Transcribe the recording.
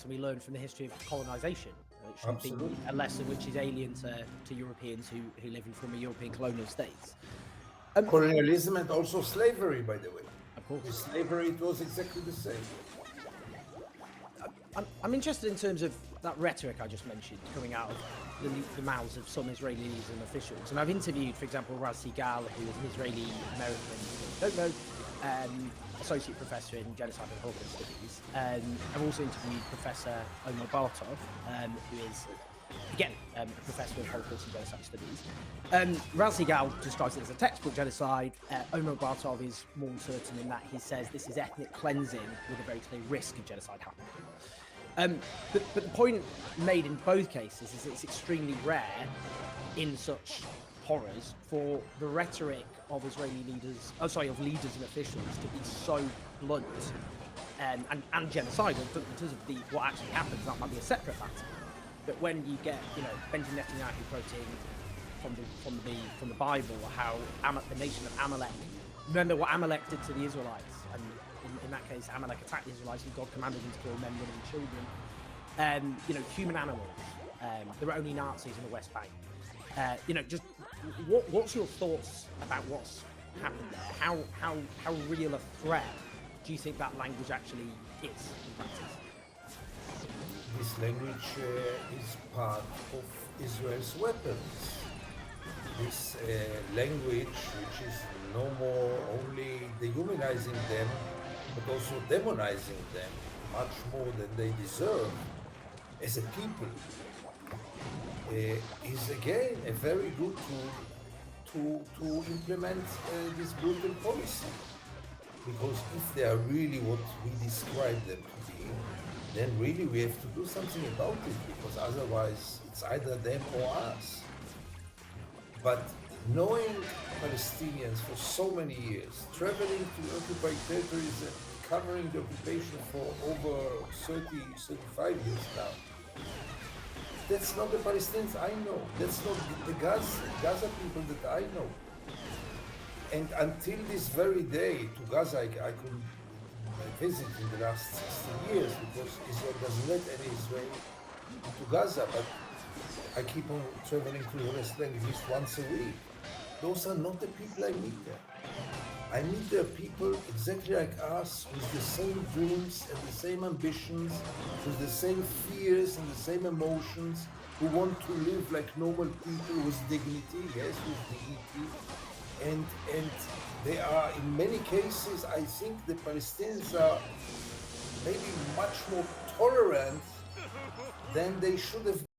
lesson we learn from the history of colonisation. It shouldn't Absolutely. be a lesson which is alien to Europeans who live in former European colonial states. Colonialism and also slavery, by the way. Of course. With slavery, it was exactly the same. I'm interested in terms of that rhetoric I just mentioned coming out of the mouths of some Israeli leaders and officials. And I've interviewed, for example, Raz Sigal, who is an Israeli-American, don't know, associate professor in genocide and Holocaust studies. I've also interviewed Professor Omar Bartov, who is, again, a professor of Holocaust and genocide studies. Raz Sigal describes it as a textbook genocide. Omar Bartov is more certain in that he says this is ethnic cleansing with a very clear risk of genocide happening. But the point made in both cases is it's extremely rare in such horrors for the rhetoric of Israeli leaders, of leaders and officials to be so blunt and genocidal. In terms of what actually happens, that might be a separate matter. But when you get, Benjamin Netanyahu quoting from the Bible how the nation of Amalek, remember what Amalek did to the Israelites, and in that case, Amalek attacked the Israelites, and God commanded them to kill men, women, and children. Human animals. There were only Nazis in the West Bank. Just what's your thoughts about what's happened there? How real a threat do you think that language actually is in practice? This language is part of Israel's weapons. This language, which is no more only dehumanizing them, but also demonizing them much more than they deserve as a people, is again a very good tool to implement this brutal policy. Because if they are really what we describe them to be, then really we have to do something about it, because otherwise it's either them or us. But knowing Palestinians for so many years, traveling to occupied territories and covering the occupation for over 35 years now, that's not the Palestinians I know. That's not the Gaza people that I know. And until this very day, to Gaza, I couldn't visit in the last 16 years because Israel doesn't let any Israeli into Gaza, but I keep on traveling to the West Bank at least once a week. Those are not the people I meet there. I meet there people exactly like us, with the same dreams and the same ambitions, with the same fears and the same emotions, who want to live like normal people with dignity, yes, with dignity. And they are, in many cases, I think the Palestinians are maybe much more tolerant than they should have